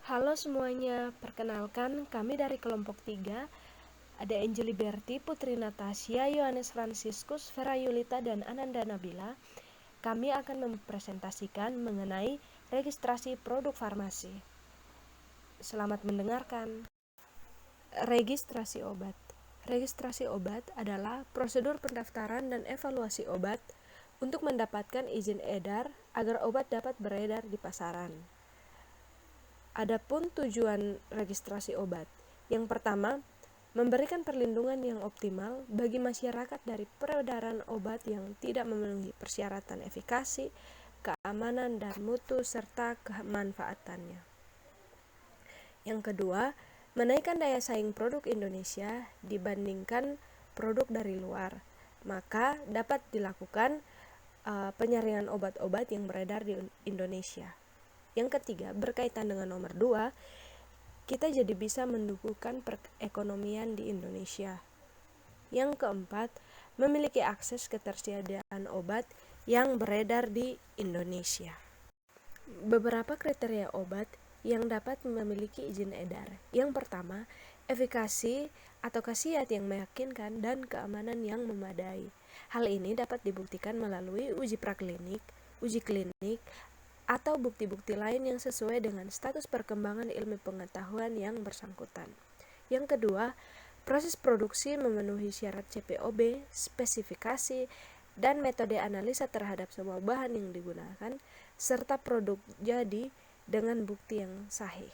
Halo semuanya, perkenalkan kami dari kelompok 3. Ada Angeli Berti, Putri Natasha, Yohanes Franciscus, Vera Yulita, dan Ananda Nabila. Kami akan mempresentasikan mengenai registrasi produk farmasi. Selamat mendengarkan. Registrasi obat. Registrasi obat adalah prosedur pendaftaran dan evaluasi obat untuk mendapatkan izin edar agar obat dapat beredar di pasaran. Adapun tujuan registrasi obat, yang pertama, memberikan perlindungan yang optimal bagi masyarakat dari peredaran obat yang tidak memenuhi persyaratan efikasi, keamanan dan mutu serta kemanfaatannya. Yang kedua, menaikkan daya saing produk Indonesia dibandingkan produk dari luar, maka dapat dilakukan penyaringan obat-obat yang beredar di Indonesia. Yang ketiga, berkaitan dengan nomor 2, kita jadi bisa mendukungkan perekonomian di Indonesia. Yang keempat, memiliki akses ketersediaan obat yang beredar di Indonesia. Beberapa kriteria obat yang dapat memiliki izin edar. Yang pertama, efikasi atau khasiat yang meyakinkan dan keamanan yang memadai. Hal ini dapat dibuktikan melalui uji praklinik, uji klinik, atau bukti-bukti lain yang sesuai dengan status perkembangan ilmu pengetahuan yang bersangkutan. Yang kedua, proses produksi memenuhi syarat CPOB, spesifikasi, dan metode analisa terhadap semua bahan yang digunakan, serta produk jadi dengan bukti yang sahih.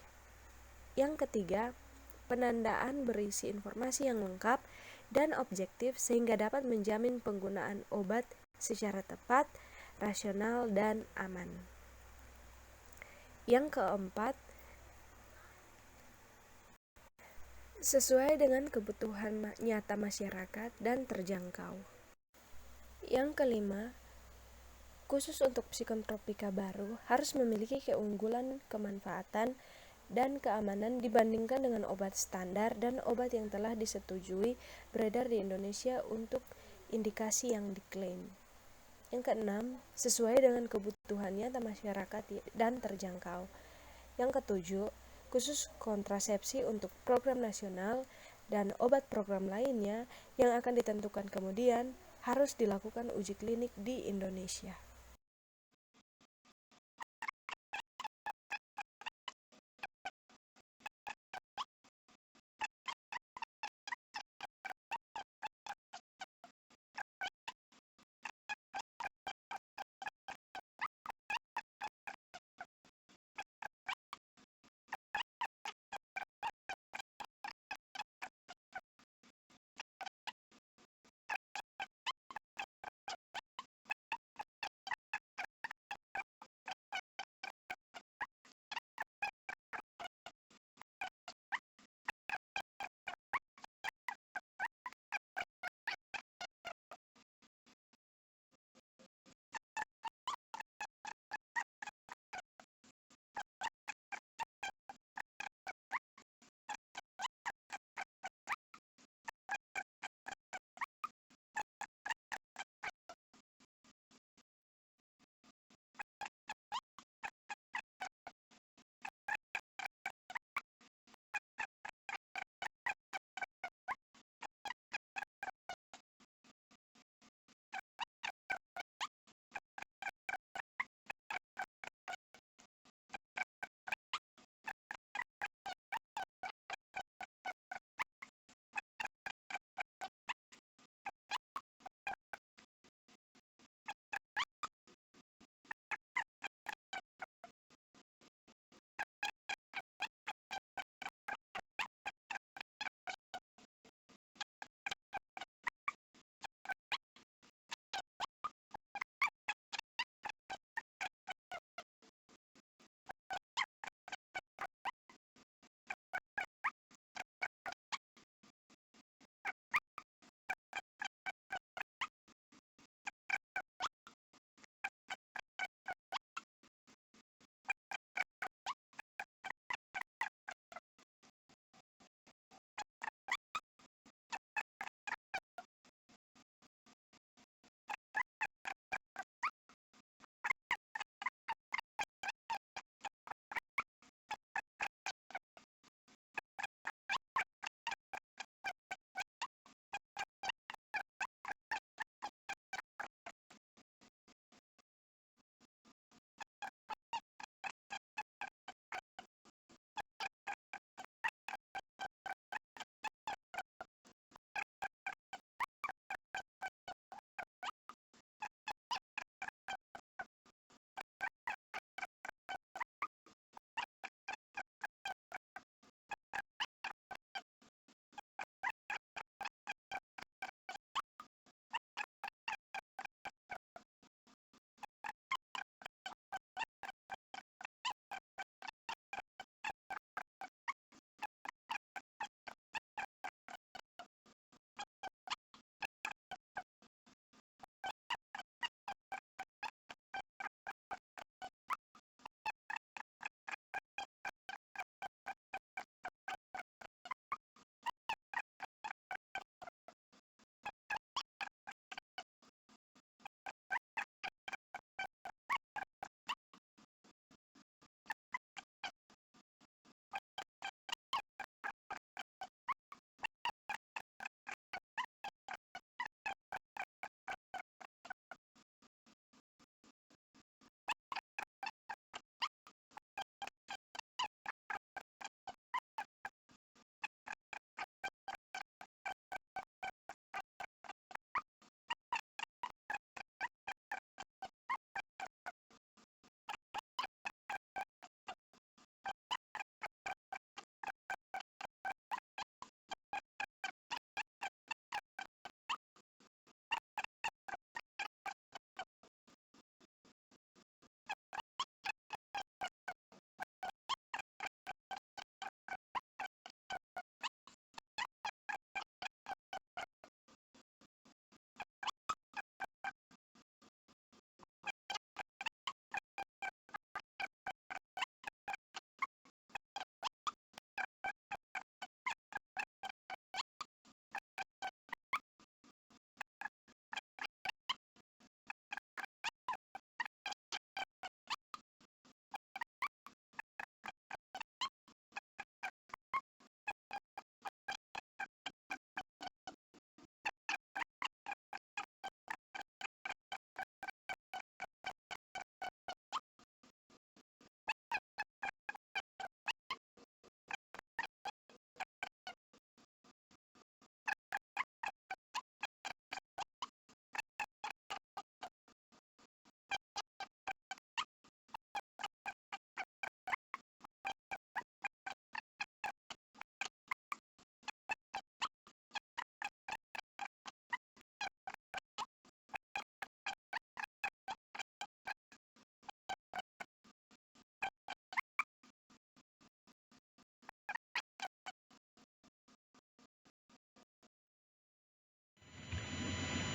Yang ketiga, penandaan berisi informasi yang lengkap dan objektif sehingga dapat menjamin penggunaan obat secara tepat, rasional, dan aman. Yang keempat, sesuai dengan kebutuhan nyata masyarakat dan terjangkau. Yang kelima, khusus untuk psikotropika baru harus memiliki keunggulan kemanfaatan dan keamanan dibandingkan dengan obat standar dan obat yang telah disetujui beredar di Indonesia untuk indikasi yang diklaim. Yang keenam, sesuai dengan kebutuhan nyata masyarakat dan terjangkau. Yang ketujuh, khusus kontrasepsi untuk program nasional dan obat program lainnya yang akan ditentukan kemudian harus dilakukan uji klinik di Indonesia.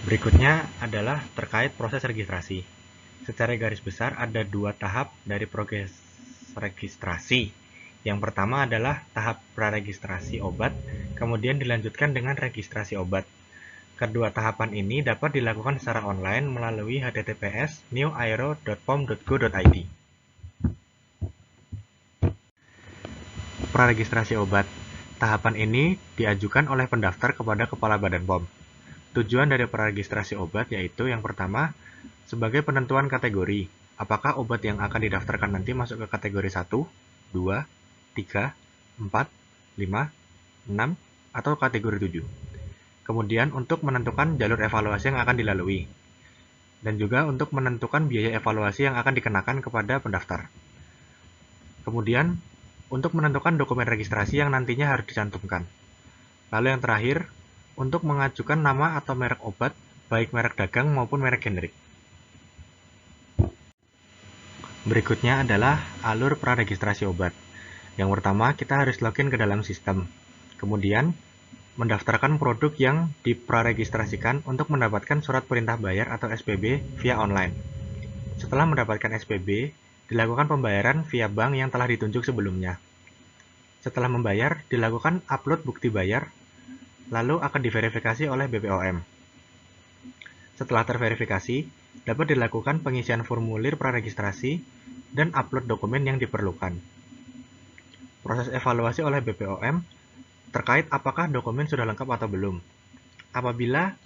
Berikutnya adalah terkait proses registrasi. Secara garis besar ada dua tahap dari proses registrasi. Yang pertama adalah tahap praregistrasi obat, kemudian dilanjutkan dengan registrasi obat. Kedua tahapan ini dapat dilakukan secara online melalui https://newaero.pom.go.id. Praregistrasi obat. Tahapan ini diajukan oleh pendaftar kepada Kepala Badan POM. Tujuan dari praregistrasi obat yaitu yang pertama, sebagai penentuan kategori. Apakah obat yang akan didaftarkan nanti masuk ke kategori 1, 2, 3, 4, 5, 6, atau kategori 7. Kemudian untuk menentukan jalur evaluasi yang akan dilalui. Dan juga untuk menentukan biaya evaluasi yang akan dikenakan kepada pendaftar. Kemudian untuk menentukan dokumen registrasi yang nantinya harus dicantumkan. Lalu yang terakhir, untuk mengajukan nama atau merek obat, baik merek dagang maupun merek generik. Berikutnya adalah alur praregistrasi obat. Yang pertama, kita harus login ke dalam sistem. Kemudian, mendaftarkan produk yang dipraregistrasikan untuk mendapatkan surat perintah bayar atau SPB via online. Setelah mendapatkan SPB, dilakukan pembayaran via bank yang telah ditunjuk sebelumnya. Setelah membayar, dilakukan upload bukti bayar, lalu akan diverifikasi oleh BPOM. Setelah terverifikasi, dapat dilakukan pengisian formulir praregistrasi dan upload dokumen yang diperlukan. Proses evaluasi oleh BPOM terkait apakah dokumen sudah lengkap atau belum. Apabila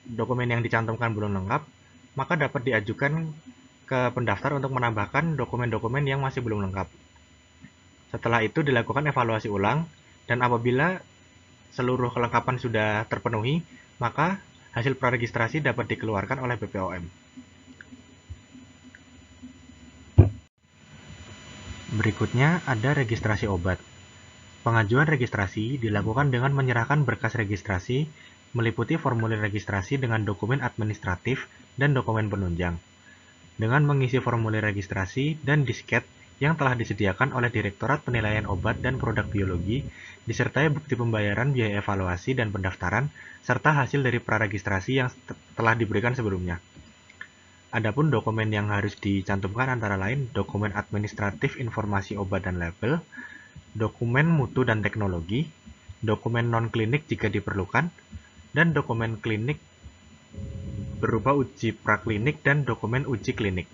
dokumen yang dicantumkan belum lengkap, maka dapat diajukan ke pendaftar untuk menambahkan dokumen-dokumen yang masih belum lengkap. Setelah itu dilakukan evaluasi ulang, dan apabila seluruh kelengkapan sudah terpenuhi, maka hasil praregistrasi dapat dikeluarkan oleh BPOM. Berikutnya ada registrasi obat. Pengajuan registrasi dilakukan dengan menyerahkan berkas registrasi, meliputi formulir registrasi dengan dokumen administratif dan dokumen penunjang. Dengan mengisi formulir registrasi dan disket yang telah disediakan oleh Direktorat Penilaian Obat dan Produk Biologi, disertai bukti pembayaran biaya evaluasi dan pendaftaran, serta hasil dari praregistrasi yang telah diberikan sebelumnya. Adapun dokumen yang harus dicantumkan antara lain dokumen administratif informasi obat dan label, dokumen mutu dan teknologi, dokumen non-klinik jika diperlukan, dan dokumen klinik berupa uji praklinik dan dokumen uji klinik.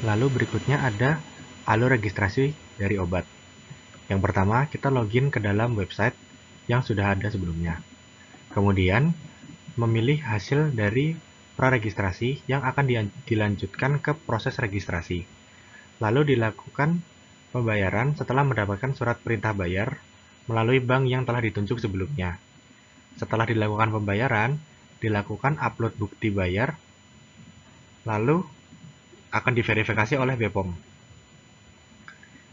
Lalu berikutnya ada alur registrasi dari obat. Yang pertama, kita login ke dalam website yang sudah ada sebelumnya. Kemudian, memilih hasil dari praregistrasi yang akan dilanjutkan ke proses registrasi. Lalu dilakukan pembayaran setelah mendapatkan surat perintah bayar melalui bank yang telah ditunjuk sebelumnya. Setelah dilakukan pembayaran, dilakukan upload bukti bayar, lalu akan diverifikasi oleh BPOM.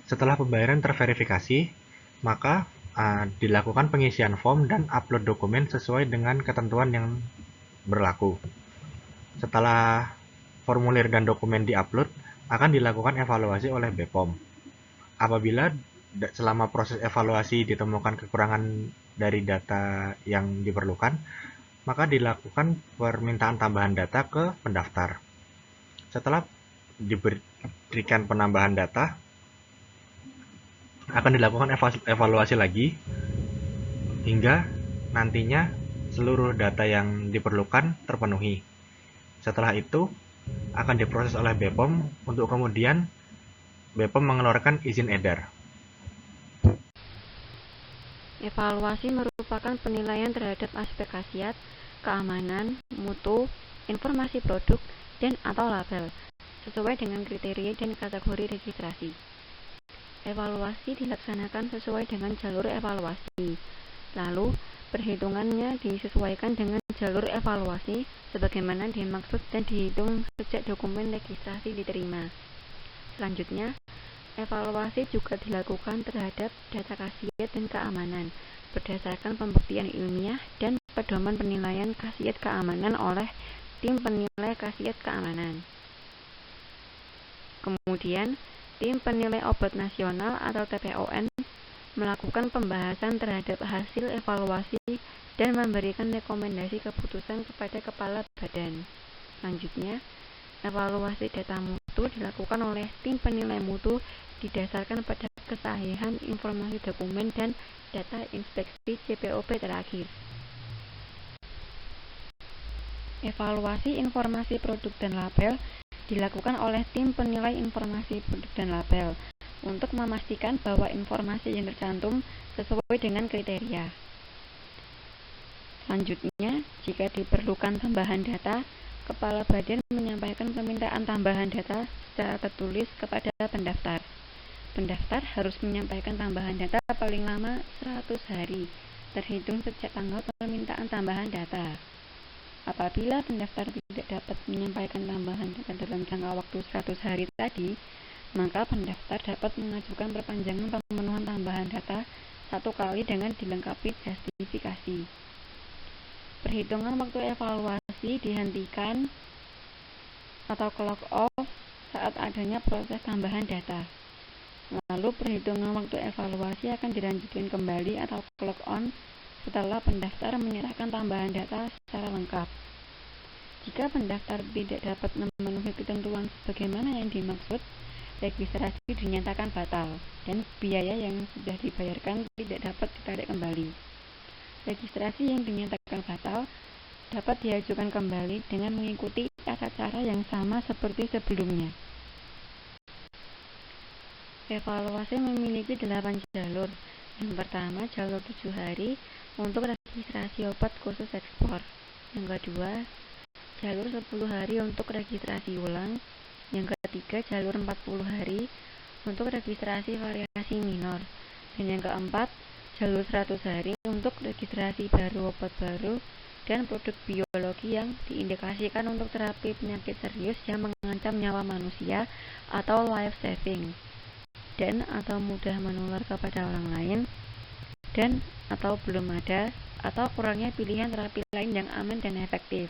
Setelah pembayaran terverifikasi, maka dilakukan pengisian form dan upload dokumen sesuai dengan ketentuan yang berlaku. Setelah formulir dan dokumen diupload, akan dilakukan evaluasi oleh BPOM. Apabila selama proses evaluasi ditemukan kekurangan dari data yang diperlukan, maka dilakukan permintaan tambahan data ke pendaftar. Setelah diberikan penambahan data, akan dilakukan evaluasi lagi hingga nantinya seluruh data yang diperlukan terpenuhi. Setelah itu akan diproses oleh BPOM untuk kemudian BPOM mengeluarkan izin edar. Evaluasi merupakan penilaian terhadap aspek khasiat, keamanan, mutu, informasi produk, dan atau label sesuai dengan kriteria dan kategori registrasi. Evaluasi dilaksanakan sesuai dengan jalur evaluasi. Lalu, perhitungannya disesuaikan dengan jalur evaluasi sebagaimana dimaksud dan dihitung sejak dokumen registrasi diterima. Selanjutnya, evaluasi juga dilakukan terhadap data khasiat dan keamanan berdasarkan pembuktian ilmiah dan pedoman penilaian khasiat keamanan oleh tim penilai khasiat keamanan. Kemudian, tim penilai obat nasional atau TPON melakukan pembahasan terhadap hasil evaluasi dan memberikan rekomendasi keputusan kepada kepala badan. Selanjutnya, evaluasi data mutu dilakukan oleh tim penilai mutu didasarkan pada kesahihan informasi dokumen dan data inspeksi CPOP terakhir. Evaluasi informasi produk dan label dilakukan oleh tim penilai informasi produk dan label untuk memastikan bahwa informasi yang tercantum sesuai dengan kriteria. Selanjutnya, jika diperlukan tambahan data, kepala badan menyampaikan permintaan tambahan data secara tertulis kepada pendaftar. Pendaftar harus menyampaikan tambahan data paling lama 100 hari, terhitung sejak tanggal permintaan tambahan data. Apabila pendaftar tidak dapat menyampaikan tambahan data dalam jangka waktu 100 hari tadi, maka pendaftar dapat mengajukan perpanjangan pemenuhan tambahan data 1 kali dengan dilengkapi justifikasi. Perhitungan waktu evaluasi dihentikan atau clock off saat adanya proses tambahan data. Lalu perhitungan waktu evaluasi akan dilanjutkan kembali atau clock on setelah pendaftar menyerahkan tambahan data secara lengkap. Jika pendaftar tidak dapat memenuhi ketentuan sebagaimana yang dimaksud, registrasi dinyatakan batal dan biaya yang sudah dibayarkan tidak dapat ditarik kembali. Registrasi yang dinyatakan batal dapat diajukan kembali dengan mengikuti tata cara yang sama seperti sebelumnya. Evaluasi memiliki 8 jalur. Yang pertama, jalur 7 hari untuk registrasi obat khusus ekspor. Yang kedua, jalur 10 hari untuk registrasi ulang. Yang ketiga, jalur 40 hari untuk registrasi variasi minor. Dan yang keempat, jalur 100 hari untuk registrasi baru obat baru dan produk biologi yang diindikasikan untuk terapi penyakit serius yang mengancam nyawa manusia atau life saving dan atau mudah menular kepada orang lain dan atau belum ada atau kurangnya pilihan terapi lain yang aman dan efektif.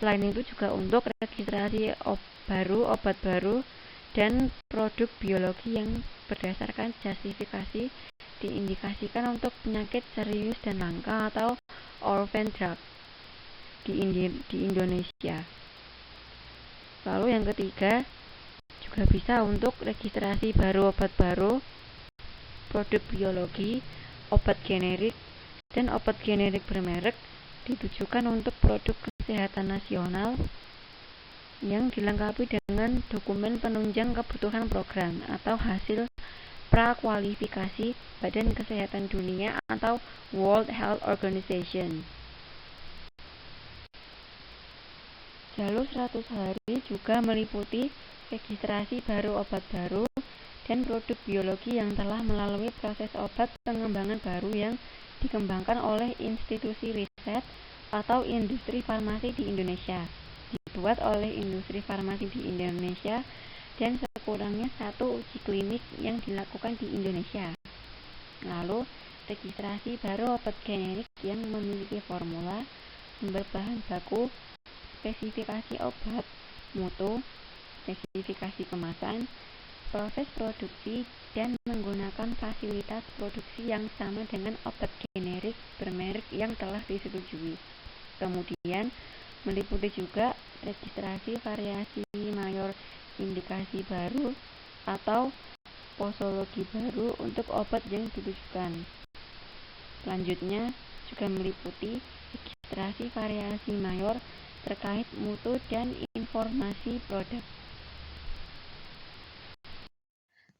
Selain itu juga untuk registrasi obat baru dan produk biologi yang berdasarkan justifikasi diindikasikan untuk penyakit serius dan langka atau orphan drug di Indonesia. Lalu yang ketiga juga bisa untuk registrasi baru obat baru, produk biologi, obat generik, dan obat generik bermerek ditujukan untuk produk kesehatan nasional yang dilengkapi dengan dokumen penunjang kebutuhan program atau hasil prakualifikasi Badan Kesehatan Dunia atau World Health Organization. Jalur 100 hari juga meliputi registrasi baru obat baru dan produk biologi yang telah melalui proses obat pengembangan baru yang dikembangkan oleh institusi riset atau industri farmasi di Indonesia, dibuat oleh industri farmasi di Indonesia, dan sekurangnya 1 uji klinik yang dilakukan di Indonesia. Lalu, registrasi baru obat generik yang memiliki formula, sumber bahan baku, spesifikasi obat, mutu, spesifikasi kemasan, proses produksi, dan menggunakan fasilitas produksi yang sama dengan obat generik bermerek yang telah disetujui. Kemudian, meliputi juga registrasi variasi mayor indikasi baru atau posologi baru untuk obat yang ditujukan. Selanjutnya, juga meliputi registrasi variasi mayor terkait mutu dan informasi produk.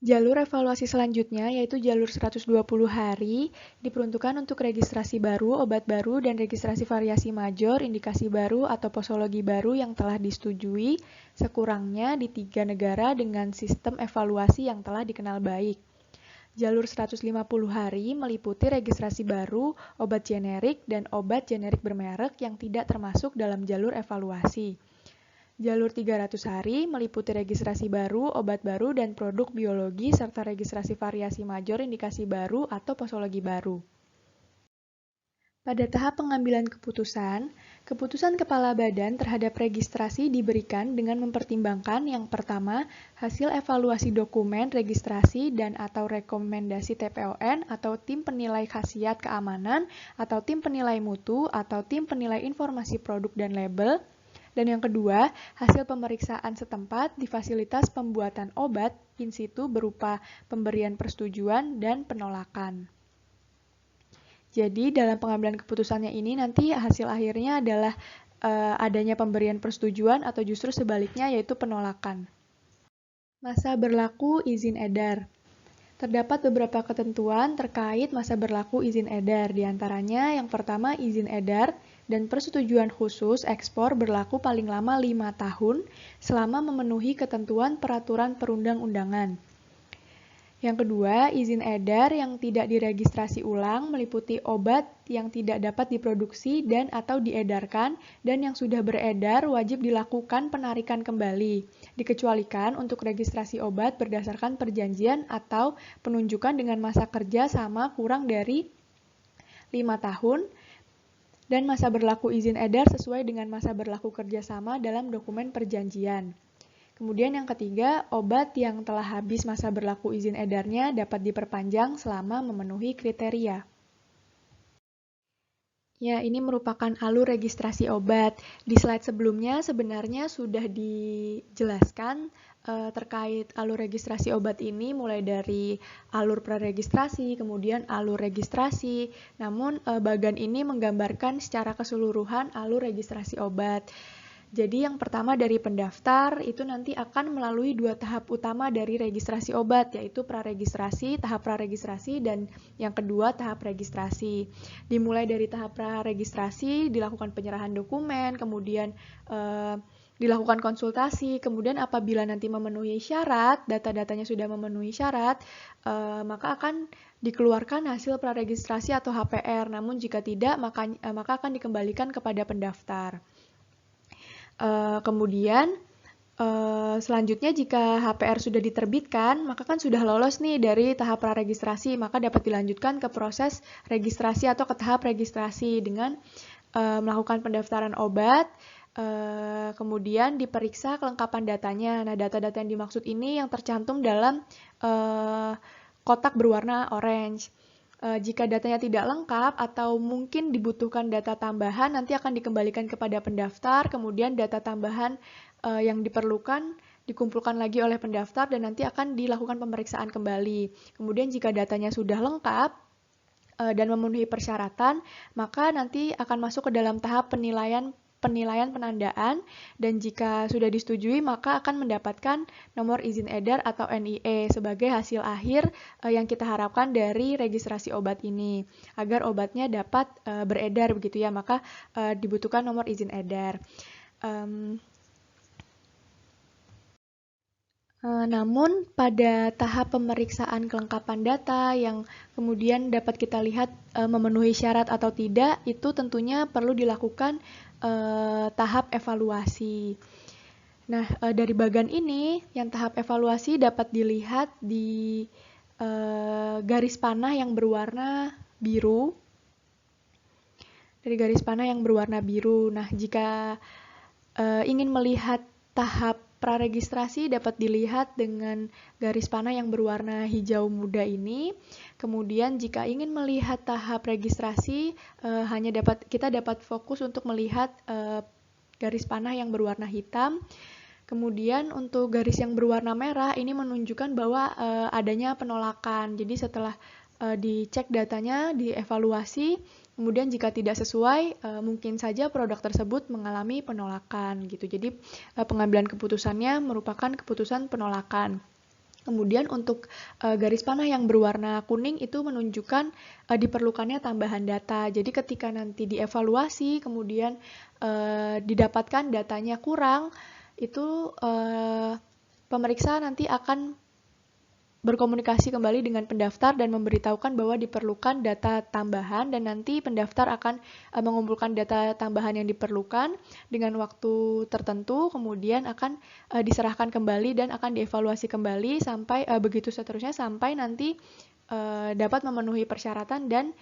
Jalur evaluasi selanjutnya yaitu jalur 120 hari diperuntukkan untuk registrasi baru, obat baru, dan registrasi variasi major, indikasi baru, atau posologi baru yang telah disetujui sekurangnya di 3 negara dengan sistem evaluasi yang telah dikenal baik. Jalur 150 hari meliputi registrasi baru, obat generik, dan obat generik bermerek yang tidak termasuk dalam jalur evaluasi. Jalur 300 hari meliputi registrasi baru, obat baru, dan produk biologi, serta registrasi variasi major, indikasi baru, atau posologi baru. Pada tahap pengambilan keputusan, Keputusan kepala badan terhadap registrasi diberikan dengan mempertimbangkan yang pertama, hasil evaluasi dokumen registrasi dan atau rekomendasi TPON atau tim penilai khasiat keamanan atau tim penilai mutu atau tim penilai informasi produk dan label. Dan yang kedua, hasil pemeriksaan setempat di fasilitas pembuatan obat in situ berupa pemberian persetujuan dan penolakan. Jadi dalam pengambilan keputusannya ini nanti hasil akhirnya adalah adanya pemberian persetujuan atau justru sebaliknya yaitu penolakan. Masa berlaku izin edar. Terdapat beberapa ketentuan terkait masa berlaku izin edar, diantaranya yang pertama izin edar dan persetujuan khusus ekspor berlaku paling lama 5 tahun selama memenuhi ketentuan peraturan perundang-undangan. Yang kedua, izin edar yang tidak diregistrasi ulang meliputi obat yang tidak dapat diproduksi dan atau diedarkan dan yang sudah beredar wajib dilakukan penarikan kembali. Dikecualikan untuk registrasi obat berdasarkan perjanjian atau penunjukan dengan masa kerja sama kurang dari 5 tahun dan masa berlaku izin edar sesuai dengan masa berlaku kerjasama dalam dokumen perjanjian. Kemudian yang ketiga, obat yang telah habis masa berlaku izin edarnya dapat diperpanjang selama memenuhi kriteria. Ya, ini merupakan alur registrasi obat. Di slide sebelumnya sebenarnya sudah dijelaskan terkait alur registrasi obat ini mulai dari alur praregistrasi, kemudian alur registrasi. Namun bagan ini menggambarkan secara keseluruhan alur registrasi obat. Jadi yang pertama dari pendaftar itu nanti akan melalui 2 tahap utama dari registrasi obat, yaitu praregistrasi, tahap praregistrasi, dan yang kedua tahap registrasi. Dimulai dari tahap praregistrasi, dilakukan penyerahan dokumen, kemudian dilakukan konsultasi, kemudian apabila nanti memenuhi syarat, data-datanya sudah memenuhi syarat, maka akan dikeluarkan hasil praregistrasi atau HPR, namun jika tidak maka akan dikembalikan kepada pendaftar. Kemudian selanjutnya jika HPR sudah diterbitkan, maka kan sudah lolos nih dari tahap praregistrasi, maka dapat dilanjutkan ke proses registrasi atau ke tahap registrasi dengan melakukan pendaftaran obat, kemudian diperiksa kelengkapan datanya. Nah, data-data yang dimaksud ini yang tercantum dalam kotak berwarna orange. Jika datanya tidak lengkap atau mungkin dibutuhkan data tambahan, nanti akan dikembalikan kepada pendaftar, kemudian data tambahan yang diperlukan dikumpulkan lagi oleh pendaftar dan nanti akan dilakukan pemeriksaan kembali. Kemudian jika datanya sudah lengkap dan memenuhi persyaratan, maka nanti akan masuk ke dalam tahap penilaian penandaan, dan jika sudah disetujui maka akan mendapatkan nomor izin edar atau NIE sebagai hasil akhir yang kita harapkan dari registrasi obat ini. Agar obatnya dapat beredar begitu ya, maka dibutuhkan nomor izin edar. Namun pada tahap pemeriksaan kelengkapan data yang kemudian dapat kita lihat memenuhi syarat atau tidak, itu tentunya perlu dilakukan tahap evaluasi. Nah, dari bagan ini, yang tahap evaluasi dapat dilihat di garis panah yang berwarna biru. Dari garis panah yang berwarna biru. Nah, jika ingin melihat tahap praregistrasi dapat dilihat dengan garis panah yang berwarna hijau muda ini. Kemudian jika ingin melihat tahap registrasi kita dapat fokus untuk melihat garis panah yang berwarna hitam. Kemudian untuk garis yang berwarna merah ini menunjukkan bahwa adanya penolakan. Jadi setelah dicek datanya, dievaluasi, kemudian jika tidak sesuai, mungkin saja produk tersebut mengalami penolakan gitu. Jadi pengambilan keputusannya merupakan keputusan penolakan. Kemudian untuk garis panah yang berwarna kuning itu menunjukkan diperlukannya tambahan data. Jadi ketika nanti dievaluasi, kemudian didapatkan datanya kurang, itu pemeriksa nanti akan berkomunikasi kembali dengan pendaftar dan memberitahukan bahwa diperlukan data tambahan, dan nanti pendaftar akan mengumpulkan data tambahan yang diperlukan dengan waktu tertentu, kemudian akan diserahkan kembali dan akan dievaluasi kembali sampai begitu seterusnya sampai nanti dapat memenuhi persyaratan dan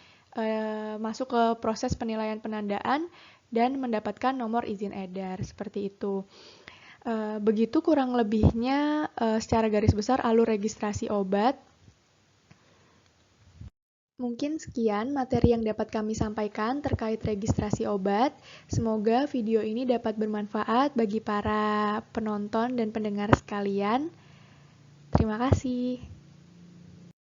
masuk ke proses penilaian penandaan dan mendapatkan nomor izin edar, seperti itu. Begitu kurang lebihnya secara garis besar alur registrasi obat. Mungkin sekian materi yang dapat kami sampaikan terkait registrasi obat. Semoga video ini dapat bermanfaat bagi para penonton dan pendengar sekalian. Terima kasih.